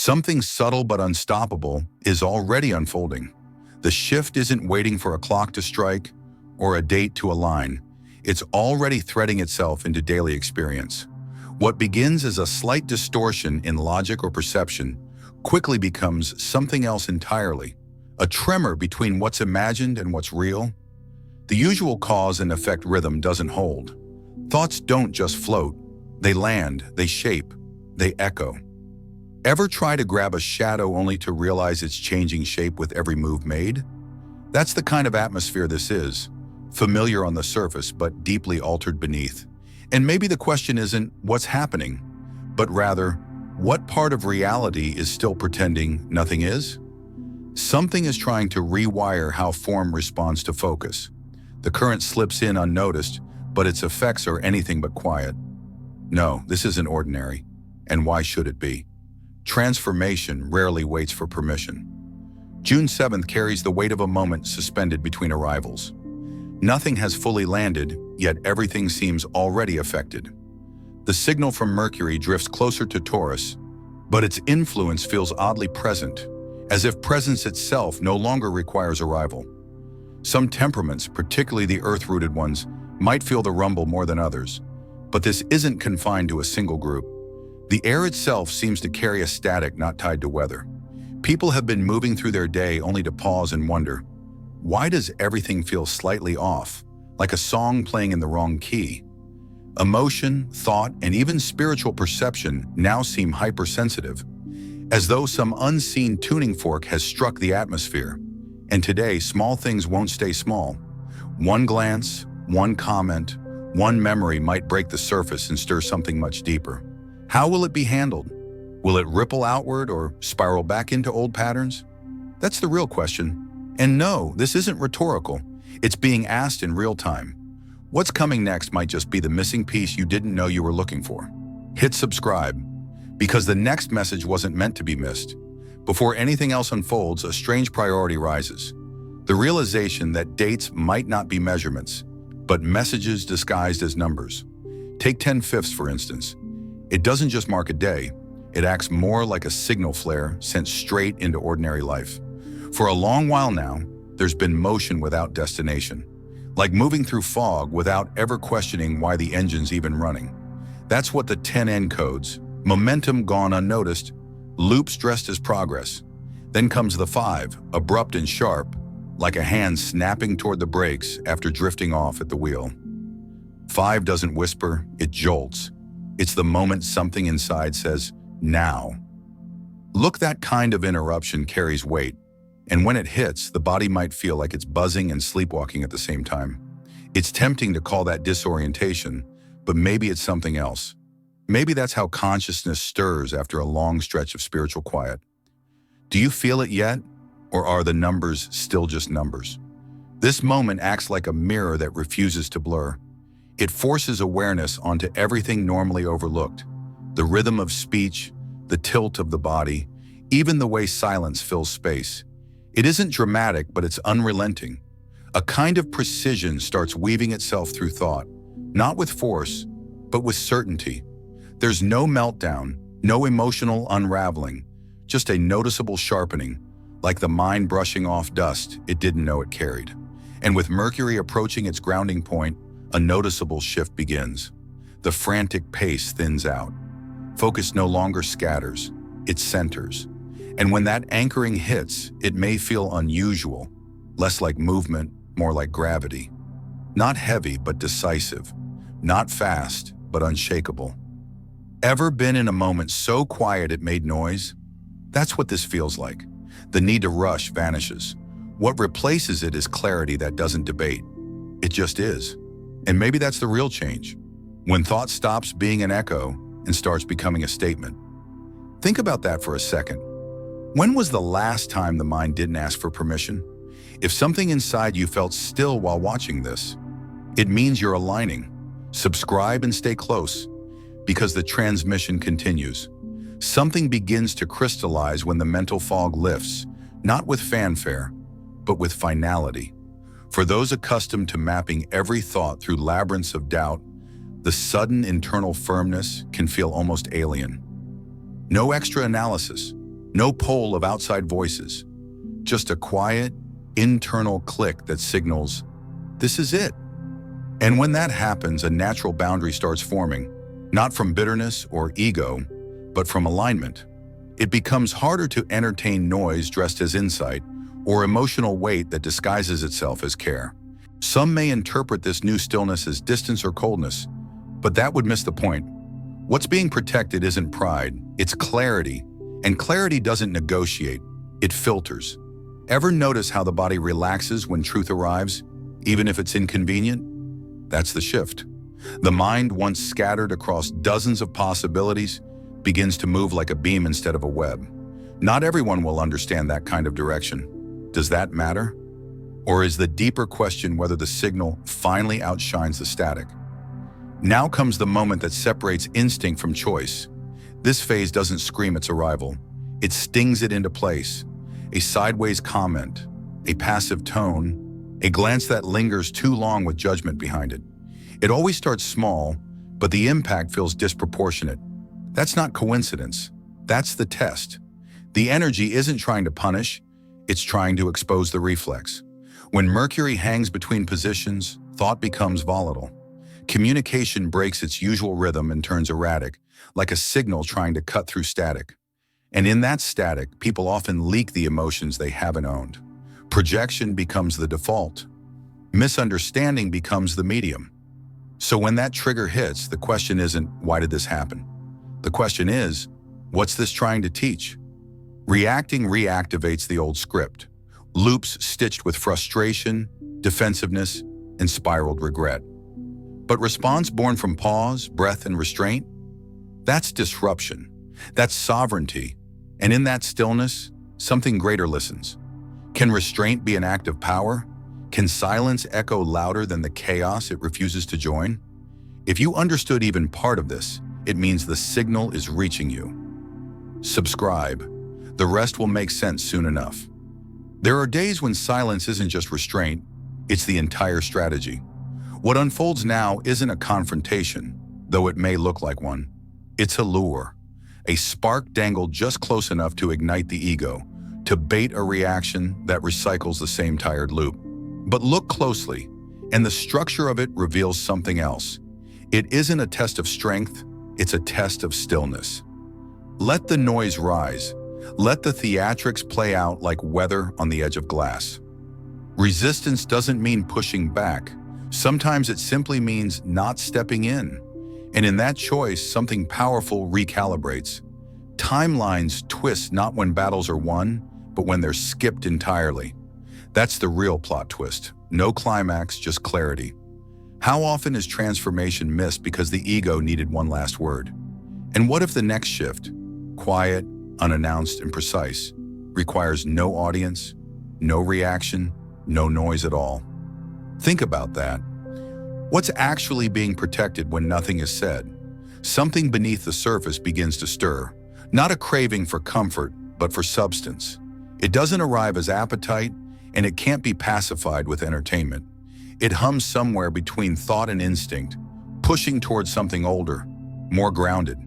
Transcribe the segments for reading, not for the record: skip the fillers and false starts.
Something subtle but unstoppable is already unfolding. The shift isn't waiting for a clock to strike or a date to align. It's already threading itself into daily experience. What begins as a slight distortion in logic or perception quickly becomes something else entirely, a tremor between what's imagined and what's real. The usual cause and effect rhythm doesn't hold. Thoughts don't just float. They land, they shape, they echo. Ever try to grab a shadow only to realize it's changing shape with every move made? That's the kind of atmosphere this is, familiar on the surface but deeply altered beneath. And maybe the question isn't what's happening, but rather, what part of reality is still pretending nothing is? Something is trying to rewire how form responds to focus. The current slips in unnoticed, but its effects are anything but quiet. No, this isn't ordinary. And why should it be? Transformation rarely waits for permission. June 7th carries the weight of a moment suspended between arrivals. Nothing has fully landed, yet everything seems already affected. The signal from Mercury drifts closer to Taurus, but its influence feels oddly present, as if presence itself no longer requires arrival. Some temperaments, particularly the earth-rooted ones, might feel the rumble more than others, but this isn't confined to a single group. The air itself seems to carry a static not tied to weather. People have been moving through their day only to pause and wonder, why does everything feel slightly off, like a song playing in the wrong key? Emotion, thought, and even spiritual perception now seem hypersensitive, as though some unseen tuning fork has struck the atmosphere. And today, small things won't stay small. One glance, one comment, one memory might break the surface and stir something much deeper. How will it be handled? Will it ripple outward or spiral back into old patterns? That's the real question. And no, this isn't rhetorical. It's being asked in real time. What's coming next might just be the missing piece you didn't know you were looking for. Hit subscribe, because the next message wasn't meant to be missed. Before anything else unfolds, a strange priority rises. The realization that dates might not be measurements, but messages disguised as numbers. Take 10/5, for instance. It doesn't just mark a day, it acts more like a signal flare sent straight into ordinary life. For a long while now, there's been motion without destination, like moving through fog without ever questioning why the engine's even running. That's what the 10 encodes: momentum gone unnoticed, loops dressed as progress. Then comes the 5, abrupt and sharp, like a hand snapping toward the brakes after drifting off at the wheel. 5 doesn't whisper, it jolts. It's the moment something inside says, now. Look, that kind of interruption carries weight, and when it hits, the body might feel like it's buzzing and sleepwalking at the same time. It's tempting to call that disorientation, but maybe it's something else. Maybe that's how consciousness stirs after a long stretch of spiritual quiet. Do you feel it yet, or are the numbers still just numbers? This moment acts like a mirror that refuses to blur. It forces awareness onto everything normally overlooked: the rhythm of speech, the tilt of the body, even the way silence fills space. It isn't dramatic, but it's unrelenting. A kind of precision starts weaving itself through thought, not with force, but with certainty. There's no meltdown, no emotional unraveling, just a noticeable sharpening, like the mind brushing off dust it didn't know it carried. And with Mercury approaching its grounding point, a noticeable shift begins. The frantic pace thins out. Focus no longer scatters, it centers. And when that anchoring hits, it may feel unusual, less like movement, more like gravity. Not heavy, but decisive. Not fast, but unshakable. Ever been in a moment so quiet it made noise? That's what this feels like. The need to rush vanishes. What replaces it is clarity that doesn't debate. It just is. And maybe that's the real change, when thought stops being an echo and starts becoming a statement. Think about that for a second. When was the last time the mind didn't ask for permission? If something inside you felt still while watching this, it means you're aligning. Subscribe and stay close, because the transmission continues. Something begins to crystallize when the mental fog lifts, not with fanfare, but with finality. For those accustomed to mapping every thought through labyrinths of doubt, the sudden internal firmness can feel almost alien. No extra analysis, No pull of outside voices, just a quiet, internal click that signals, this is it. And when that happens, a natural boundary starts forming, not from bitterness or ego, but from alignment. It becomes harder to entertain noise dressed as insight or emotional weight that disguises itself as care. Some may interpret this new stillness as distance or coldness, but that would miss the point. What's being protected isn't pride, it's clarity. And clarity doesn't negotiate, it filters. Ever notice how the body relaxes when truth arrives, even if it's inconvenient? That's the shift. The mind, once scattered across dozens of possibilities, begins to move like a beam instead of a web. Not everyone will understand that kind of direction. Does that matter? Or is the deeper question whether the signal finally outshines the static? Now comes the moment that separates instinct from choice. This phase doesn't scream its arrival. It stings it into place. A sideways comment, a passive tone, a glance that lingers too long with judgment behind it. It always starts small, but the impact feels disproportionate. That's not coincidence. That's the test. The energy isn't trying to punish, it's trying to expose the reflex. When Mercury hangs between positions, thought becomes volatile. Communication breaks its usual rhythm and turns erratic, like a signal trying to cut through static. And in that static, people often leak the emotions they haven't owned. Projection becomes the default. Misunderstanding becomes the medium. So when that trigger hits, the question isn't, why did this happen? The question is, what's this trying to teach? Reacting reactivates the old script. Loops stitched with frustration, defensiveness, and spiraled regret. But response born from pause, breath, and restraint? That's disruption. That's sovereignty. And in that stillness, something greater listens. Can restraint be an act of power? Can silence echo louder than the chaos it refuses to join? If you understood even part of this, it means the signal is reaching you. Subscribe. The rest will make sense soon enough. There are days when silence isn't just restraint, it's the entire strategy. What unfolds now isn't a confrontation, though it may look like one. It's a lure, a spark dangled just close enough to ignite the ego, to bait a reaction that recycles the same tired loop. But look closely, and the structure of it reveals something else. It isn't a test of strength, it's a test of stillness. Let the noise rise. Let the theatrics play out like weather on the edge of glass. Resistance doesn't mean pushing back. Sometimes it simply means not stepping in. And in that choice, something powerful recalibrates. Timelines twist not when battles are won, but when they're skipped entirely. That's the real plot twist. No climax, just clarity. How often is transformation missed because the ego needed one last word? And what if the next shift, quiet, unannounced, and precise, requires no audience, no reaction, no noise at all? Think about that. What's actually being protected when nothing is said? Something beneath the surface begins to stir, not a craving for comfort, but for substance. It doesn't arrive as appetite, and it can't be pacified with entertainment. It hums somewhere between thought and instinct, pushing towards something older, more grounded.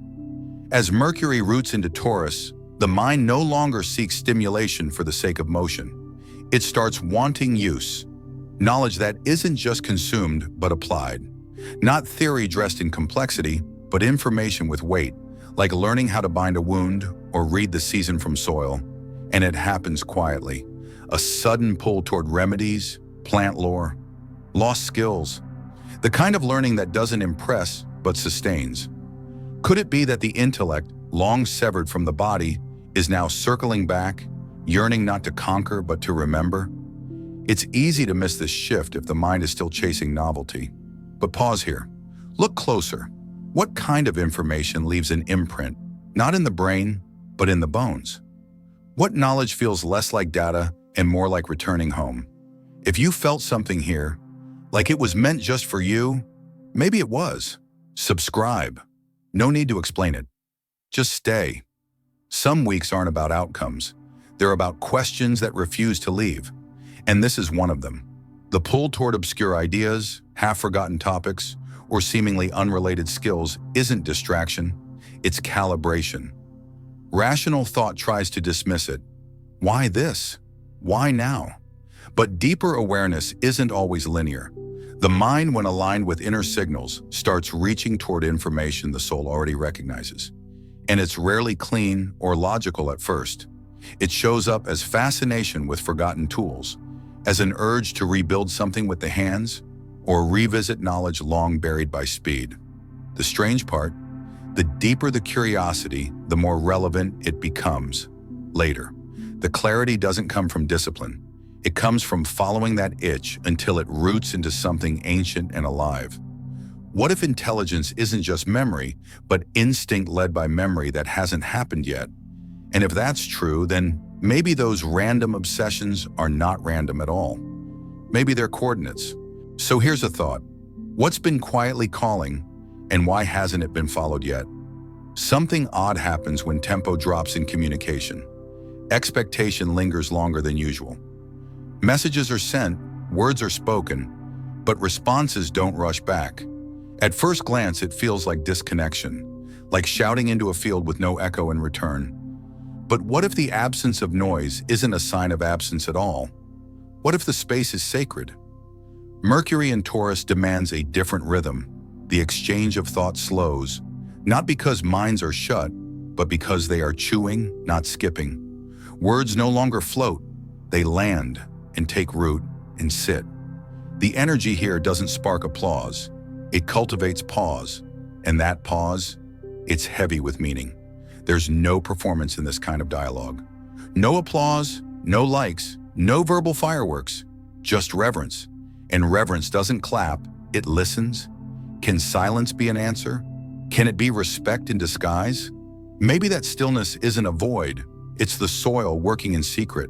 As Mercury roots into Taurus, the mind no longer seeks stimulation for the sake of motion. It starts wanting use, knowledge that isn't just consumed but applied. Not theory dressed in complexity, but information with weight, like learning how to bind a wound or read the season from soil. And it happens quietly. A sudden pull toward remedies, plant lore, lost skills. The kind of learning that doesn't impress but sustains. Could it be that the intellect, long severed from the body, is now circling back, yearning not to conquer but to remember? It's easy to miss this shift if the mind is still chasing novelty. But pause here. Look closer. What kind of information leaves an imprint, not in the brain, but in the bones? What knowledge feels less like data and more like returning home? If you felt something here, like it was meant just for you, maybe it was. Subscribe. No need to explain it. Just stay. Some weeks aren't about outcomes. They're about questions that refuse to leave. And this is one of them. The pull toward obscure ideas, half-forgotten topics, or seemingly unrelated skills isn't distraction, it's calibration. Rational thought tries to dismiss it. Why this? Why now? But deeper awareness isn't always linear. The mind, when aligned with inner signals, starts reaching toward information the soul already recognizes. And it's rarely clean or logical at first. It shows up as fascination with forgotten tools, as an urge to rebuild something with the hands, or revisit knowledge long buried by speed. The strange part, the deeper the curiosity, the more relevant it becomes later. The clarity doesn't come from discipline. It comes from following that itch until it roots into something ancient and alive. What if intelligence isn't just memory, but instinct led by memory that hasn't happened yet? And if that's true, then maybe those random obsessions are not random at all. Maybe they're coordinates. So here's a thought. What's been quietly calling, and why hasn't it been followed yet? Something odd happens when tempo drops in communication. Expectation lingers longer than usual. Messages are sent, words are spoken, but responses don't rush back. At first glance, it feels like disconnection, like shouting into a field with no echo in return. But what if the absence of noise isn't a sign of absence at all? What if the space is sacred? Mercury in Taurus demands a different rhythm. The exchange of thought slows, not because minds are shut, but because they are chewing, not skipping. Words no longer float, they land and take root and sit. The energy here doesn't spark applause. It cultivates pause, and that pause, it's heavy with meaning. There's no performance in this kind of dialogue. No applause, no likes, no verbal fireworks, just reverence. And reverence doesn't clap, it listens. Can silence be an answer? Can it be respect in disguise? Maybe that stillness isn't a void, it's the soil working in secret.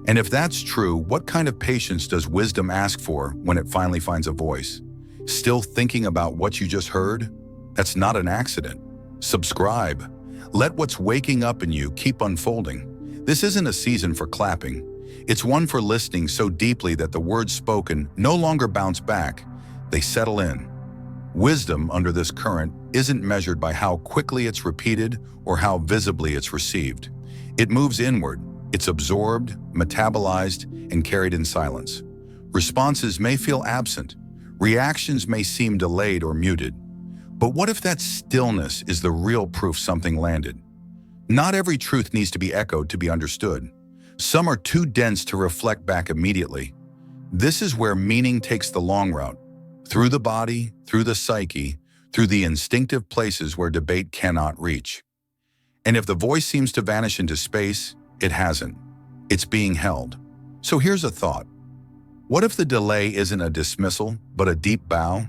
And if that's true, what kind of patience does wisdom ask for when it finally finds a voice? Still thinking about what you just heard? That's not an accident. Subscribe. Let what's waking up in you keep unfolding. This isn't a season for clapping. It's one for listening so deeply that the words spoken no longer bounce back. They settle in. Wisdom under this current isn't measured by how quickly it's repeated or how visibly it's received. It moves inward. It's absorbed, metabolized, and carried in silence. Responses may feel absent. Reactions may seem delayed or muted. But what if that stillness is the real proof something landed? Not every truth needs to be echoed to be understood. Some are too dense to reflect back immediately. This is where meaning takes the long route. Through the body, through the psyche, through the instinctive places where debate cannot reach. And if the voice seems to vanish into space, it hasn't. It's being held. So here's a thought. What if the delay isn't a dismissal, but a deep bow?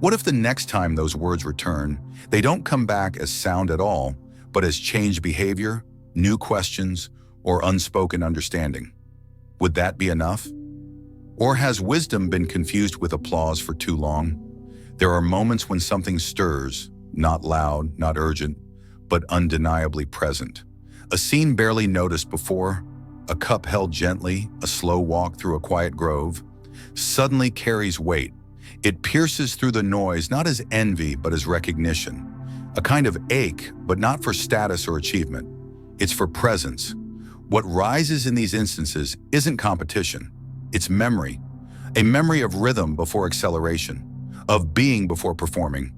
What if the next time those words return, they don't come back as sound at all, but as changed behavior, new questions, or unspoken understanding? Would that be enough? Or has wisdom been confused with applause for too long? There are moments when something stirs, not loud, not urgent, but undeniably present. A scene barely noticed before, a cup held gently, a slow walk through a quiet grove, suddenly carries weight. It pierces through the noise not as envy but as recognition. A kind of ache, but not for status or achievement. It's for presence. What rises in these instances isn't competition. It's memory. A memory of rhythm before acceleration, of being before performing.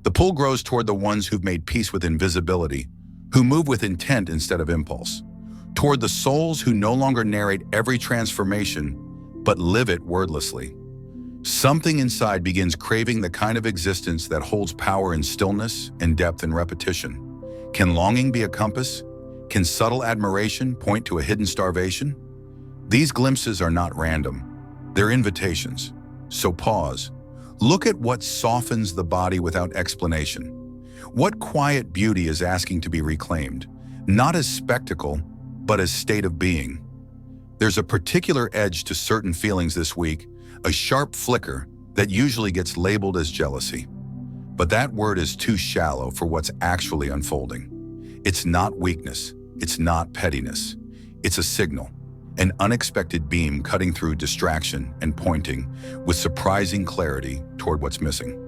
The pull grows toward the ones who've made peace with invisibility, who move with intent instead of impulse. Toward the souls who no longer narrate every transformation, but live it wordlessly. Something inside begins craving the kind of existence that holds power in stillness and depth in repetition. Can longing be a compass? Can subtle admiration point to a hidden starvation? These glimpses are not random. They're invitations. So pause. Look at what softens the body without explanation. What quiet beauty is asking to be reclaimed, not as spectacle, but as state of being? There's a particular edge to certain feelings this week, a sharp flicker that usually gets labeled as jealousy. But that word is too shallow for what's actually unfolding. It's not weakness. It's not pettiness. It's a signal, an unexpected beam cutting through distraction and pointing with surprising clarity toward what's missing.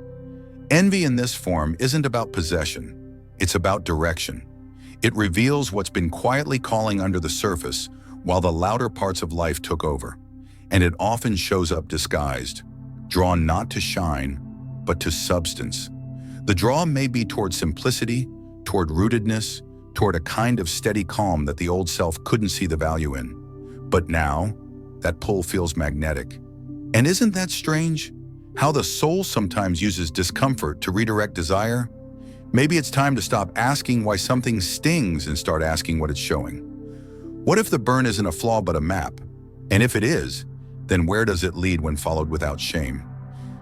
Envy in this form isn't about possession. It's about direction. It reveals what's been quietly calling under the surface while the louder parts of life took over. And it often shows up disguised, drawn not to shine, but to substance. The draw may be toward simplicity, toward rootedness, toward a kind of steady calm that the old self couldn't see the value in. But now, that pull feels magnetic. And isn't that strange? How the soul sometimes uses discomfort to redirect desire? Maybe it's time to stop asking why something stings and start asking what it's showing. What if the burn isn't a flaw but a map? And if it is, then where does it lead when followed without shame?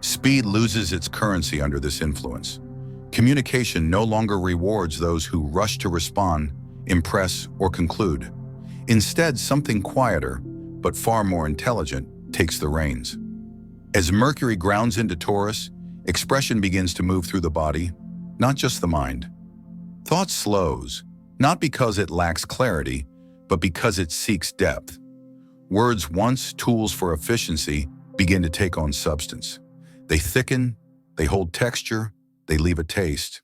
Speed loses its currency under this influence. Communication no longer rewards those who rush to respond, impress, or conclude. Instead, something quieter, but far more intelligent, takes the reins. As Mercury grounds into Taurus, expression begins to move through the body, not just the mind. Thought slows, not because it lacks clarity, but because it seeks depth. Words, once tools for efficiency, begin to take on substance. They thicken, they hold texture, they leave a taste.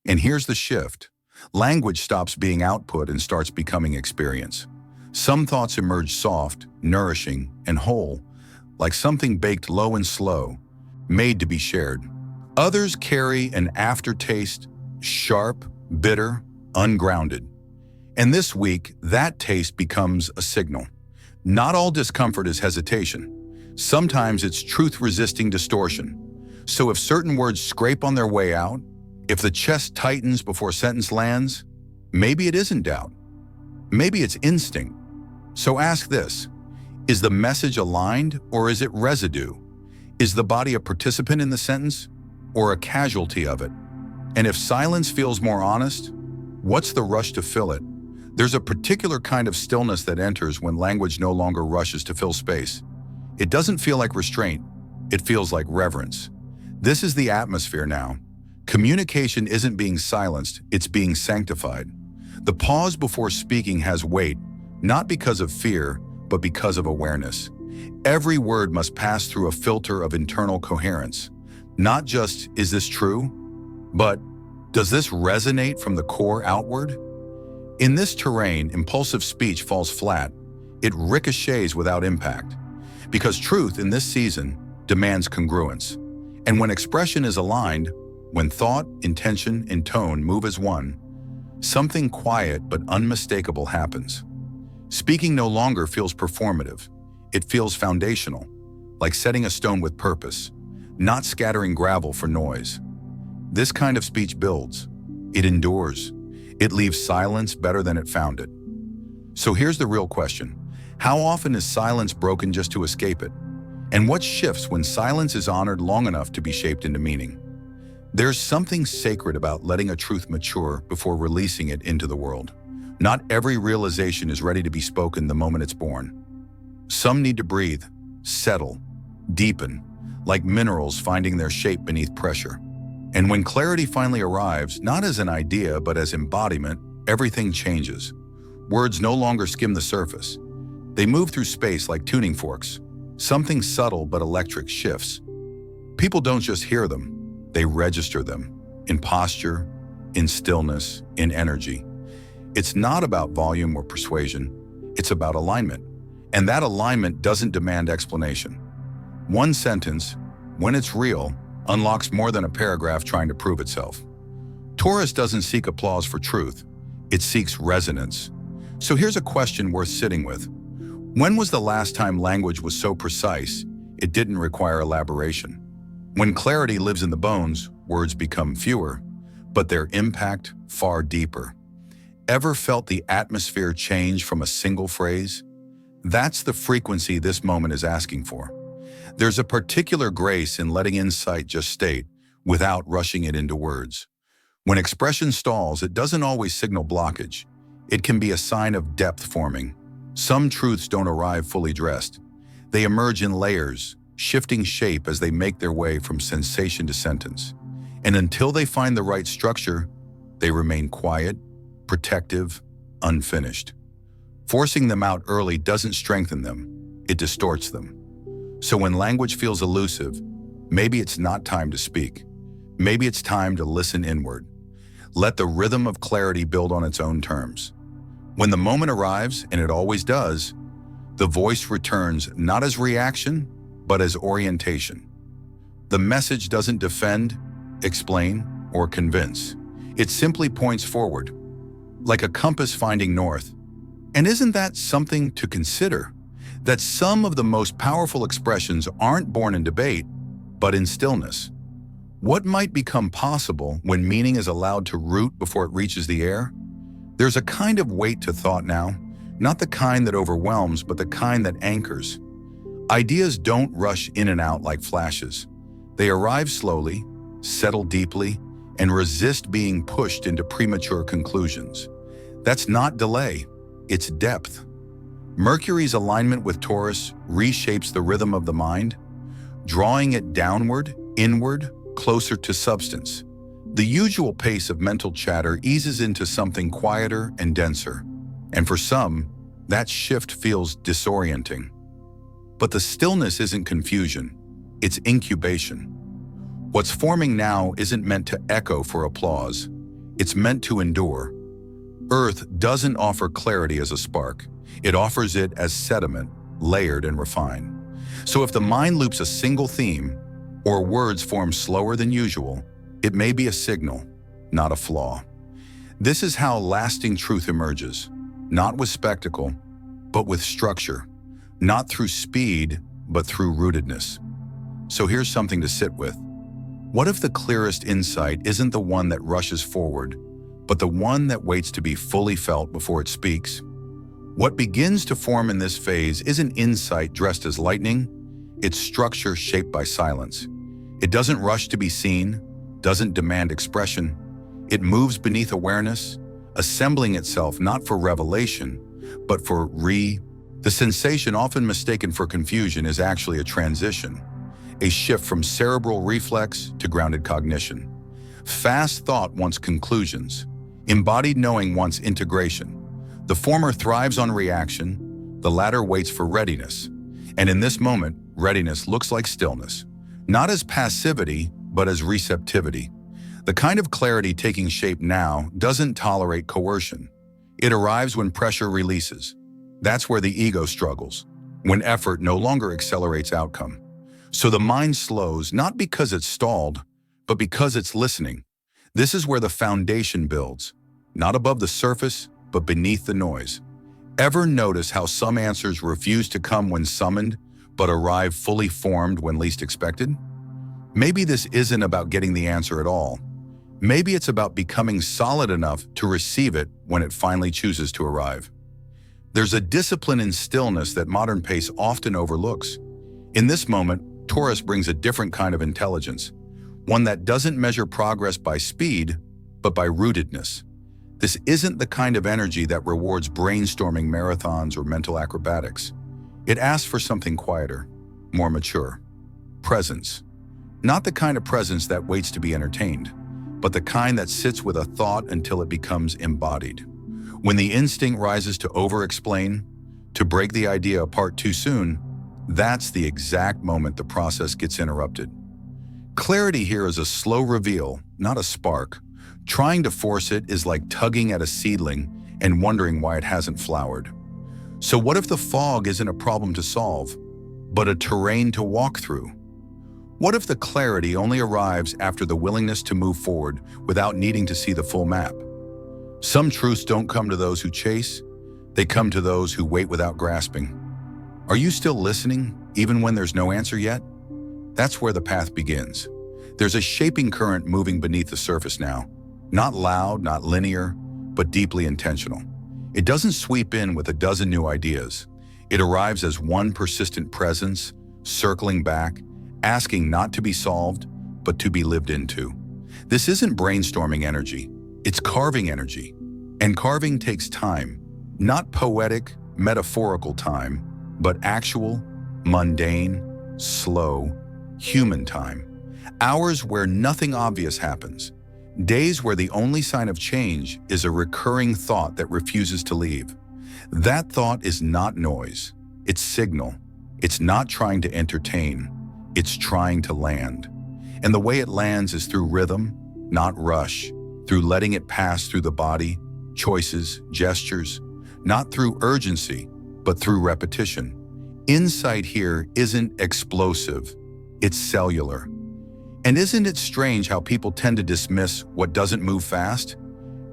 And here's the shift. Language stops being output and starts becoming experience. Some thoughts emerge soft, nourishing, and whole, like something baked low and slow, made to be shared. Others carry an aftertaste, sharp, bitter, ungrounded. And this week, that taste becomes a signal. Not all discomfort is hesitation. Sometimes it's truth-resisting distortion. So if certain words scrape on their way out, if the chest tightens before sentence lands, maybe it isn't doubt. Maybe it's instinct. So ask this: is the message aligned or is it residue? Is the body a participant in the sentence or a casualty of it? And if silence feels more honest, what's the rush to fill it? There's a particular kind of stillness that enters when language no longer rushes to fill space. It doesn't feel like restraint, it feels like reverence. This is the atmosphere now. Communication isn't being silenced, it's being sanctified. The pause before speaking has weight, not because of fear, but because of awareness. Every word must pass through a filter of internal coherence. Not just, is this true? But, does this resonate from the core outward? In this terrain, impulsive speech falls flat. It ricochets without impact. Because truth in this season demands congruence. And when expression is aligned, when thought, intention, and tone move as one, something quiet but unmistakable happens. Speaking no longer feels performative. It feels foundational, like setting a stone with purpose, not scattering gravel for noise. This kind of speech builds. It endures. It leaves silence better than it found it. So here's the real question. How often is silence broken just to escape it? And what shifts when silence is honored long enough to be shaped into meaning? There's something sacred about letting a truth mature before releasing it into the world. Not every realization is ready to be spoken the moment it's born. Some need to breathe, settle, deepen, like minerals finding their shape beneath pressure. And when clarity finally arrives, not as an idea but as embodiment, everything changes. Words no longer skim the surface. They move through space like tuning forks. Something subtle but electric shifts. People don't just hear them, they register them, in posture, in stillness, in energy. It's not about volume or persuasion, it's about alignment. And that alignment doesn't demand explanation. One sentence, when it's real, unlocks more than a paragraph trying to prove itself. Taurus doesn't seek applause for truth, it seeks resonance. So here's a question worth sitting with. When was the last time language was so precise, it didn't require elaboration? When clarity lives in the bones, words become fewer, but their impact far deeper. Ever felt the atmosphere change from a single phrase? That's the frequency this moment is asking for. There's a particular grace in letting insight just state, without rushing it into words. When expression stalls, it doesn't always signal blockage. It can be a sign of depth forming. Some truths don't arrive fully dressed. They emerge in layers, shifting shape as they make their way from sensation to sentence. And until they find the right structure, they remain quiet, protective, unfinished. Forcing them out early doesn't strengthen them, it distorts them. So when language feels elusive, maybe it's not time to speak. Maybe it's time to listen inward. Let the rhythm of clarity build on its own terms. When the moment arrives, and it always does, the voice returns not as reaction, but as orientation. The message doesn't defend, explain, or convince. It simply points forward, like a compass finding north. And isn't that something to consider? That some of the most powerful expressions aren't born in debate, but in stillness. What might become possible when meaning is allowed to root before it reaches the air? There's a kind of weight to thought now, not the kind that overwhelms, but the kind that anchors. Ideas don't rush in and out like flashes. They arrive slowly, settle deeply, and resist being pushed into premature conclusions. That's not delay, it's depth. Mercury's alignment with Taurus reshapes the rhythm of the mind, drawing it downward, inward, closer to substance. The usual pace of mental chatter eases into something quieter and denser, and for some, that shift feels disorienting. But the stillness isn't confusion, it's incubation. What's forming now isn't meant to echo for applause, it's meant to endure. Earth doesn't offer clarity as a spark, it offers it as sediment, layered and refined. So if the mind loops a single theme, or words form slower than usual, it may be a signal, not a flaw. This is how lasting truth emerges, not with spectacle, but with structure, not through speed, but through rootedness. So here's something to sit with. What if the clearest insight isn't the one that rushes forward, but the one that waits to be fully felt before it speaks? What begins to form in this phase isn't insight dressed as lightning, it's structure shaped by silence. It doesn't rush to be seen, doesn't demand expression. It moves beneath awareness, assembling itself not for revelation, but for The sensation often mistaken for confusion is actually a transition, a shift from cerebral reflex to grounded cognition. Fast thought wants conclusions. Embodied knowing wants integration. The former thrives on reaction, the latter waits for readiness. And in this moment, readiness looks like stillness, not as passivity, but as receptivity. The kind of clarity taking shape now doesn't tolerate coercion. It arrives when pressure releases. That's where the ego struggles, when effort no longer accelerates outcome. So the mind slows, not because it's stalled, but because it's listening. This is where the foundation builds, not above the surface, but beneath the noise. Ever notice how some answers refuse to come when summoned, but arrive fully formed when least expected? Maybe this isn't about getting the answer at all. Maybe it's about becoming solid enough to receive it when it finally chooses to arrive. There's a discipline in stillness that modern pace often overlooks. In this moment, Taurus brings a different kind of intelligence, one that doesn't measure progress by speed, but by rootedness. This isn't the kind of energy that rewards brainstorming marathons or mental acrobatics. It asks for something quieter, more mature. Presence. Not the kind of presence that waits to be entertained, but the kind that sits with a thought until it becomes embodied. When the instinct rises to over-explain, to break the idea apart too soon, that's the exact moment the process gets interrupted. Clarity here is a slow reveal, not a spark. Trying to force it is like tugging at a seedling and wondering why it hasn't flowered. So what if the fog isn't a problem to solve, but a terrain to walk through? What if the clarity only arrives after the willingness to move forward without needing to see the full map? Some truths don't come to those who chase, they come to those who wait without grasping. Are you still listening, even when there's no answer yet? That's where the path begins. There's a shaping current moving beneath the surface now. Not loud, not linear, but deeply intentional. It doesn't sweep in with a dozen new ideas. It arrives as one persistent presence, circling back, asking not to be solved, but to be lived into. This isn't brainstorming energy, it's carving energy. And carving takes time, not poetic, metaphorical time, but actual, mundane, slow, human time. Hours where nothing obvious happens. Days where the only sign of change is a recurring thought that refuses to leave. That thought is not noise, it's signal. It's not trying to entertain, it's trying to land. And the way it lands is through rhythm, not rush, through letting it pass through the body, choices, gestures, not through urgency, but through repetition. Insight here isn't explosive, it's cellular. And isn't it strange how people tend to dismiss what doesn't move fast?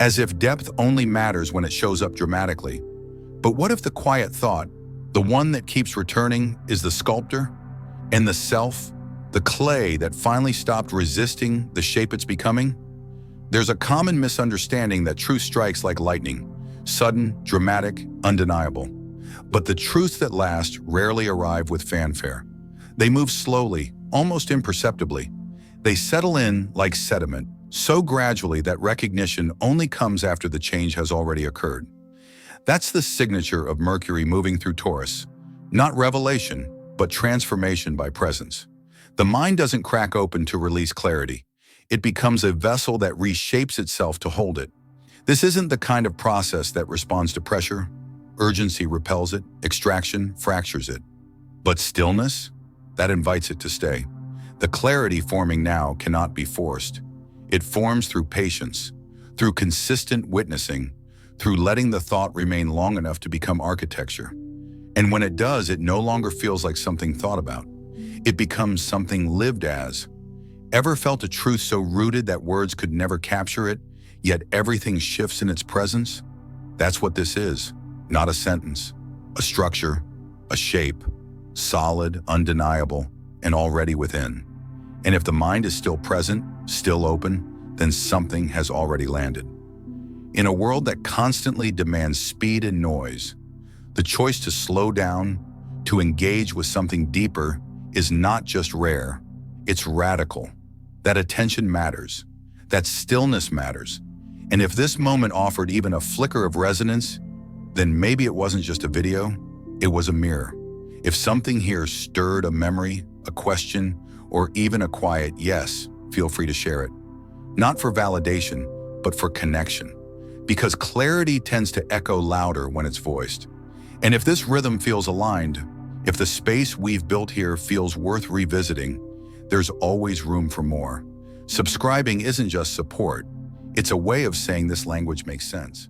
As if depth only matters when it shows up dramatically. But what if the quiet thought, the one that keeps returning, is the sculptor? And the self, the clay that finally stopped resisting the shape it's becoming? There's a common misunderstanding that truth strikes like lightning, sudden, dramatic, undeniable. But the truths that last rarely arrive with fanfare. They move slowly, almost imperceptibly. They settle in like sediment, so gradually that recognition only comes after the change has already occurred. That's the signature of Mercury moving through Taurus. Not revelation, but transformation by presence. The mind doesn't crack open to release clarity. It becomes a vessel that reshapes itself to hold it. This isn't the kind of process that responds to pressure. Urgency repels it, extraction fractures it. But stillness? That invites it to stay. The clarity forming now cannot be forced. It forms through patience, through consistent witnessing, through letting the thought remain long enough to become architecture. And when it does, it no longer feels like something thought about. It becomes something lived as. Ever felt a truth so rooted that words could never capture it, yet everything shifts in its presence? That's what this is. Not a sentence, a structure, a shape, solid, undeniable, and already within. And if the mind is still present, still open, then something has already landed. In a world that constantly demands speed and noise, the choice to slow down, to engage with something deeper, is not just rare, it's radical. That attention matters, that stillness matters. And if this moment offered even a flicker of resonance, then maybe it wasn't just a video, it was a mirror. If something here stirred a memory, a question, or even a quiet yes, feel free to share it. Not for validation, but for connection. Because clarity tends to echo louder when it's voiced. And if this rhythm feels aligned, if the space we've built here feels worth revisiting, there's always room for more. Subscribing isn't just support, it's a way of saying this language makes sense.